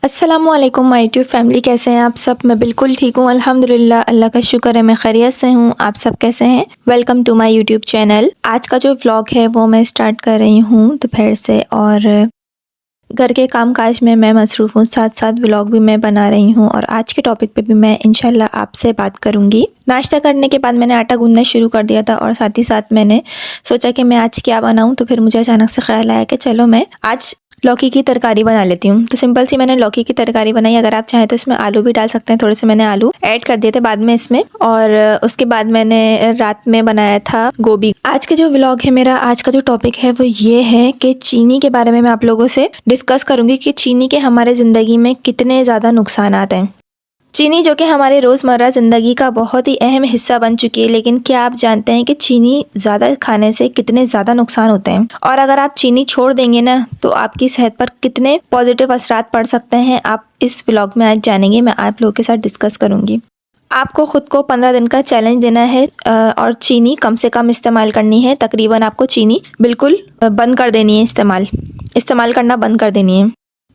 अस्सलामुअलैकुम my YouTube family, कैसे हैं आप सब। मैं बिल्कुल ठीक हूँ अल्हम्दुलिल्लाह, अल्लाह का शुक्र है, मैं खैरियत से हूँ। आप सब कैसे हैं? Welcome to my YouTube channel. आज का जो व्लॉग है वो मैं स्टार्ट कर रही हूँ दोपहर से, और घर के काम काज में मैं मसरूफ़ हूँ, साथ साथ व्लॉग भी मैं बना रही हूँ। और आज के टॉपिक पे भी मैं इंशाल्लाह आपसे बात करूँगी। नाश्ता करने के बाद मैंने आटा गूंदना शुरू कर दिया था, और साथ ही साथ मैंने सोचा कि मैं आज क्या बनाऊँ। तो फिर मुझे अचानक से ख्याल आया कि चलो मैं आज लौकी की तरकारी बना लेती हूँ। तो सिंपल सी मैंने लौकी की तरकारी बनाई। अगर आप चाहें तो इसमें आलू भी डाल सकते हैं, थोड़े से मैंने आलू ऐड कर दिए थे बाद में इसमें। और उसके बाद मैंने रात में बनाया था गोभी। आज का जो व्लॉग है मेरा, आज का जो टॉपिक है वो ये है कि चीनी के बारे में मैं आप लोगों से डिस्कस करूंगी कि चीनी के हमारे ज़िंदगी में कितने ज़्यादा नुकसानात हैं। चीनी जो कि हमारे रोज़मर्रा ज़िंदगी का बहुत ही अहम हिस्सा बन चुकी है, लेकिन क्या आप जानते हैं कि चीनी ज़्यादा खाने से कितने ज़्यादा नुकसान होते हैं? और अगर आप चीनी छोड़ देंगे ना, तो आपकी सेहत पर कितने पॉजिटिव असरात पड़ सकते हैं, आप इस व्लॉग में आज जानेंगे। मैं आप लोगों के साथ डिस्कस करूँगी। आपको ख़ुद को 15 दिन का चैलेंज देना है और चीनी कम से कम इस्तेमाल करनी है। तकरीबन आपको चीनी बिल्कुल बंद कर देनी है, इस्तेमाल करना बंद कर देनी है।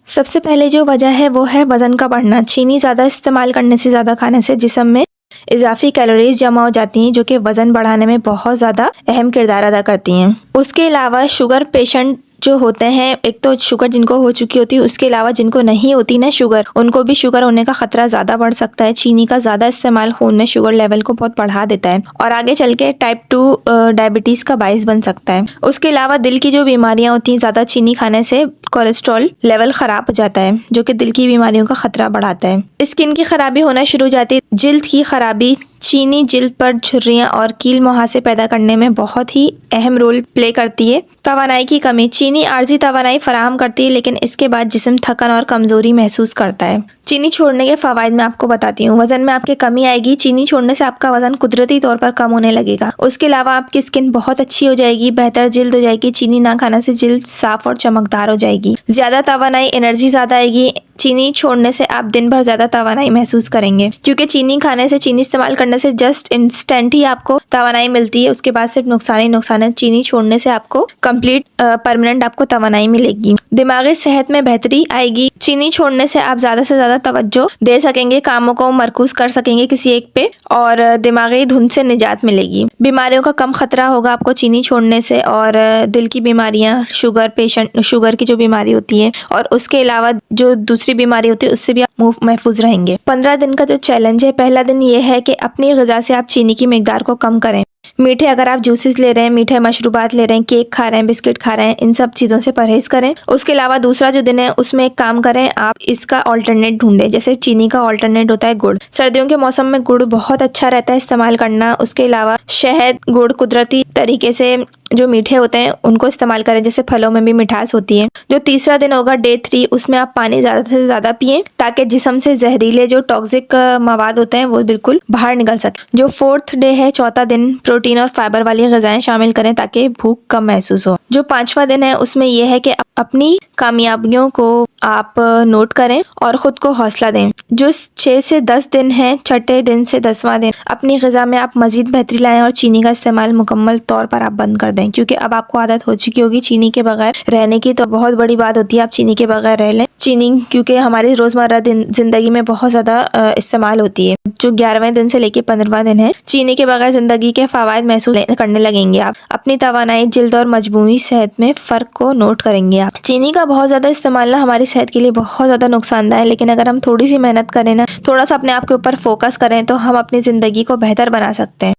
सबसे पहले जो वजह है वो है वज़न का बढ़ना। चीनी ज़्यादा इस्तेमाल करने से, ज़्यादा खाने से जिस्म में इजाफी कैलोरीज जमा हो जाती हैं, जो कि वज़न बढ़ाने में बहुत ज़्यादा अहम किरदार अदा करती हैं। उसके अलावा शुगर पेशेंट जो होते हैं, एक तो शुगर जिनको हो चुकी होती है, उसके अलावा जिनको नहीं होती ना शुगर, उनको भी शुगर होने का खतरा ज़्यादा बढ़ सकता है। चीनी का ज़्यादा इस्तेमाल खून में शुगर लेवल को बहुत बढ़ा देता है और आगे चल के टाइप 2 डायबिटीज़ का बाइस बन सकता है। उसके अलावा दिल की जो बीमारियाँ होती हैं, ज़्यादा चीनी खाने से कोलेस्ट्रॉल लेवल ख़राब हो जाता है, जो कि दिल की बीमारियों का खतरा बढ़ाता है। स्किन की खराबी होना शुरू हो जाती है। जिल्द की खराबी, चीनी जिल्द पर झुर्रियाँ और कील मुहासे पैदा करने में बहुत ही अहम रोल प्ले करती है। तवानाई की कमी, चीनी आर्जी तवानाई फराहम करती है, लेकिन इसके बाद जिस्म थकन और कमज़ोरी महसूस करता है। चीनी छोड़ने के फ़वाइद मैं आपको बताती हूँ। वज़न में आपकी कमी आएगी। चीनी छोड़ने से आपका वज़न कुदरती तौर पर कम होने लगेगा। उसके अलावा आपकी स्किन बहुत अच्छी हो जाएगी, बेहतर जिल्द हो जाएगी। चीनी ना खाने से जिल्द साफ़ और चमकदार हो जाएगी। ज़्यादा तवानाई, एनर्जी ज़्यादा आएगी। चीनी छोड़ने से आप दिन भर ज़्यादा तवानाई महसूस करेंगे, क्योंकि चीनी खाने से, चीनी इस्तेमाल करने से जस्ट इंस्टेंट ही आपको तवानाई मिलती है। उसके बाद सिर्फ नुकसान ही नुकसान है। चीनी छोड़ने से आपको कंप्लीट परमानेंट आपको तवानाई मिलेगी। दिमागी सेहत में बेहतरी आएगी। चीनी छोड़ने से आप ज़्यादा से ज़्यादा तवज्जो दे सकेंगे, कामों को मरकूज कर सकेंगे किसी एक पे, और दिमागी धुंध से निजात मिलेगी। बीमारियों का कम खतरा होगा आपको चीनी छोड़ने से, और दिल की बीमारियां, शुगर की जो बीमारी होती है, और उसके अलावा जो दूसरी बीमारी होती है, उससे भी आप महफूज रहेंगे। 15 दिन का जो चैलेंज है, पहला दिन ये है कि अपनी ग़िज़ा से आप चीनी की मिकदार को कम करें। मीठे, अगर आप जूसेस ले रहे हैं, मीठे मशरूबात ले रहे हैं, केक खा रहे हैं, बिस्किट खा रहे हैं, इन सब चीज़ों से परहेज़ करें। उसके अलावा दूसरा जो दिन है, उसमें एक काम करें, आप इसका ऑल्टरनेट ढूंढें। जैसे चीनी का ऑल्टरनेट होता है गुड़। सर्दियों के मौसम में गुड़ बहुत अच्छा रहता है इस्तेमाल करना। उसके अलावा शहद, गुड़ कुदरती तरीके से जो मीठे होते हैं उनको इस्तेमाल करें, जैसे फलों में भी मिठास होती है। जो तीसरा दिन होगा, डे 3, उसमें आप पानी ज़्यादा से ज़्यादा पिएं, ताकि जिस्म से जहरीले जो टॉक्सिक मवाद होते हैं वो बिल्कुल बाहर निकल सके। जो 4th डे है, चौथा दिन, प्रोटीन और फाइबर वाली ग़िज़ाएं शामिल करें ताकि भूख कम महसूस हो। जो 5वां दिन है, उसमें यह है कि अपनी कामयाबियों को आप नोट करें और ख़ुद को हौसला दें। जो 6 से 10 दिन है, छठे दिन से 10वां दिन, अपनी ग़िज़ा में आप मज़ीद बेहतरी लाएं और चीनी का इस्तेमाल मुकम्मल तौर पर आप बंद कर दें, क्योंकि अब आपको आदत हो चुकी होगी चीनी के बगैर रहने की। तो बहुत बड़ी बात होती है आप चीनी के बगैर रह लें। चीनी क्योंकि हमारी रोज़मर्रा ज़िंदगी में बहुत ज़्यादा इस्तेमाल होती है। जो 11वें दिन से लेकर 15वां दिन है, चीनी के बगैर ज़िंदगी के फ़वाइद महसूस करने लगेंगे आप। अपनी तवानाई, जिल्द और मजमूई सेहत में फ़र्क को नोट करेंगे आप। चीनी का बहुत ज़्यादा इस्तेमाल ना हमारी सेहत के लिए बहुत ज़्यादा नुकसानदायक है, लेकिन अगर हम थोड़ी सी मेहनत करें ना, थोड़ा सा अपने आप के ऊपर फोकस करें, तो हम अपनी ज़िंदगी को बेहतर बना सकते हैं।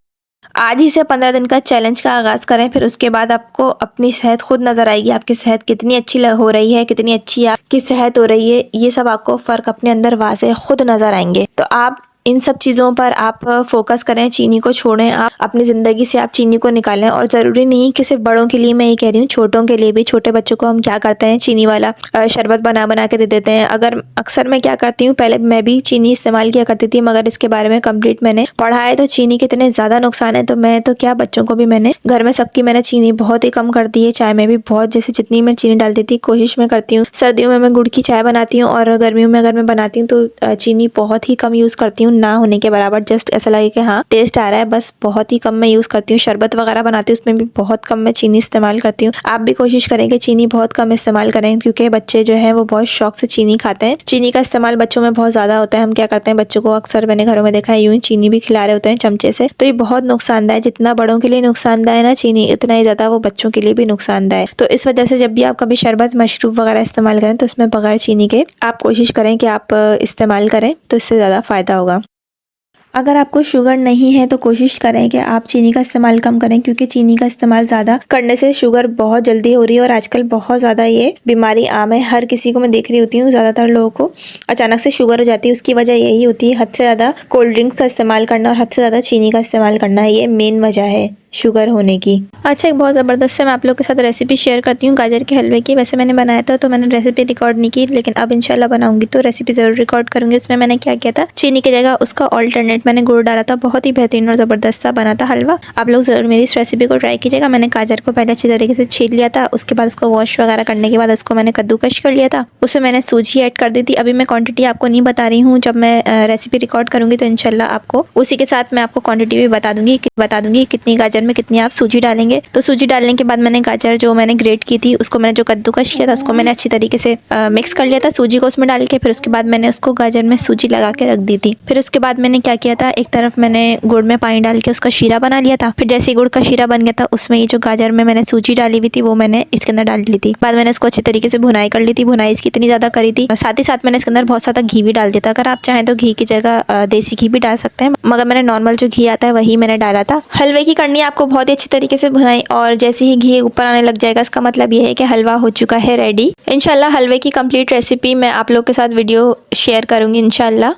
आज ही से 15 दिन का चैलेंज का आगाज़ करें, फिर उसके बाद आपको अपनी सेहत खुद नज़र आएगी। आपकी सेहत कितनी अच्छी हो रही है, कितनी अच्छी आपकी सेहत हो रही है, ये सब आपको फ़र्क अपने अंदर वाज़ेह खुद नज़र आएंगे। तो आप इन सब चीज़ों पर आप फोकस करें, चीनी को छोड़ें, आप अपनी ज़िंदगी से आप चीनी को निकालें। और ज़रूरी नहीं कि सिर्फ बड़ों के लिए मैं ये कह रही हूँ, छोटों के लिए भी। छोटे बच्चों को हम क्या करते हैं, चीनी वाला शरबत बना के दे देते हैं। अक्सर मैं क्या करती हूँ, पहले मैं भी चीनी इस्तेमाल किया करती थी, मगर इसके बारे में कंप्लीट मैंने पढ़ा है। तो चीनी के इतने ज़्यादा नुकसान है, तो मैं तो क्या, बच्चों को भी मैंने घर में सबकी मैंने चीनी बहुत ही कम कर दी है। चाय में भी बहुत, जैसे जितनी मैं चीनी डालती थी कोशिश मैं करती हूँ। सर्दियों में मैं गुड़ की चाय बनाती हूँ, और गर्मियों में अगर मैं बनाती हूँ तो चीनी बहुत ही कम यूज़ करती हूँ, ना होने के बराबर, जस्ट ऐसा लगे कि हाँ टेस्ट आ रहा है, बस बहुत ही कम मैं यूज़ करती हूँ। शरबत वगैरह बनाती हूँ उसमें भी बहुत कम मैं चीनी इस्तेमाल करती हूँ। आप भी कोशिश करें कि चीनी बहुत कम इस्तेमाल करें, क्योंकि बच्चे जो है वो बहुत शौक से चीनी खाते हैं। चीनी का इस्तेमाल बच्चों में बहुत ज़्यादा होता है। हम क्या करते हैं, बच्चों को अक्सर मैंने घरों में देखा है यूं ही चीनी भी खिला रहे होते हैं चमचे से, तो ये बहुत नुकसानदायक है। जितना बड़ों के लिए नुकसानदायक है ना चीनी, उतना ही ज़्यादा वो बच्चों के लिए भी नुकसानदायक है। तो इस वजह से जब भी आप कभी शरबत, मशरूब वगैरह इस्तेमाल करें तो उसमें बगैर चीनी के आप कोशिश करें कि आप इस्तेमाल करें, तो इससे ज़्यादा फ़ायदा होगा। अगर आपको शुगर नहीं है तो कोशिश करें कि आप चीनी का इस्तेमाल कम करें, क्योंकि चीनी का इस्तेमाल ज़्यादा करने से शुगर बहुत जल्दी हो रही है और आजकल बहुत ज़्यादा ये बीमारी आम है। हर किसी को मैं देख रही होती हूँ, ज़्यादातर लोगों को अचानक से शुगर हो जाती है। उसकी वजह यही होती है हद से ज़्यादा कोल्ड ड्रिंक्स का इस्तेमाल करना और हद से ज़्यादा चीनी का इस्तेमाल करना, है ये मेन वजह है शुगर होने की। अच्छा, एक बहुत ज़बरदस्त से मैं आप लोग के साथ रेसिपी शेयर करती हूँ गाजर के हलवे की। वैसे मैंने बनाया था तो मैंने रेसिपी रिकॉर्ड नहीं की, लेकिन अब इंशाल्लाह बनाऊंगी तो रेसिपी ज़रूर रिकॉर्ड करूँगी। उसमें मैंने क्या किया था, चीनी की जगह उसका ऑल्टरनेट मैंने गुड़ डाला था। बहुत ही बेहतरीन और ज़बरदस्त सा बना था हलवा। आप लोग ज़रूर मेरी इस रेसिपी को ट्राई कीजिएगा। मैंने गाजर को पहले अच्छी तरीके से छील लिया था, उसके बाद उसको वॉश वगैरह करने के बाद उसको मैंने कद्दूकश कर लिया था। उसमें मैंने सूजी ऐड कर दी थी। अभी मैं क्वांटिटी आपको नहीं बता रही हूँ, जब मैं रेसिपी रिकॉर्ड करूँगी तो इंशाल्लाह आपको उसी के साथ मैं आपको क्वांटिटी भी बता दूँगी कितनी गाजर में कितनी आप सूजी डालेंगे। तो सूजी डालने के बाद मैंने गाजर जो मैंने ग्रेट की थी उसको मैंने जो कद्दूकश किया था उसको मैंने अच्छी तरीके से मिक्स कर लिया था सूजी को उसमें डाल के। फिर उसके बाद मैंने उसको गाजर में सूजी लगा के रख दी थी। फिर उसके बाद मैंने क्या किया था, एक तरफ मैंने गुड़ में पानी डाल के उसका शीरा बना लिया था। फिर जैसे ही गुड़ का शीरा बन गया था, उसमें ये जो गाजर में मैंने सूजी डाली हुई थी वो मैंने इसके अंदर डाल ली थी। बाद मैंने इसको अच्छी तरीके से भुनाई कर ली थी। भुनाई इसकी इतनी ज़्यादा करी थी, साथ ही साथ मैंने इसके अंदर बहुत ज़्यादा घी भी डाल दिया था। अगर आप चाहें तो घी की जगह देसी घी भी डाल सकते हैं, मगर मैंने नॉर्मल जो घी आता है वही मैंने डाला था। हलवे की करनी आपको बहुत ही अच्छी तरीके से भुनाई, और जैसे ही घी ऊपर आने लग जाएगा इसका मतलब ये है कि हलवा हो चुका है रेडी। इंशाल्लाह हलवे की कंप्लीट रेसिपी मैं आप लोग के साथ वीडियो शेयर करूंगी इंशाल्लाह।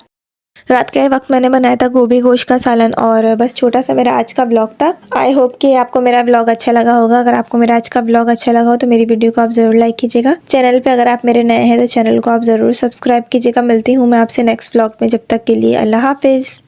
रात के वक्त मैंने बनाया था गोभी गोश्त का सालन, और बस छोटा सा मेरा आज का व्लॉग था। आई होप कि आपको मेरा व्लॉग अच्छा लगा होगा। अगर आपको मेरा आज का व्लॉग अच्छा लगा हो तो मेरी वीडियो को आप ज़रूर लाइक कीजिएगा। चैनल पे अगर आप मेरे नए हैं तो चैनल को आप ज़रूर सब्सक्राइब कीजिएगा। मिलती हूँ मैं आपसे नेक्स्ट व्लॉग में, जब तक के लिए अल्लाह हाफिज़।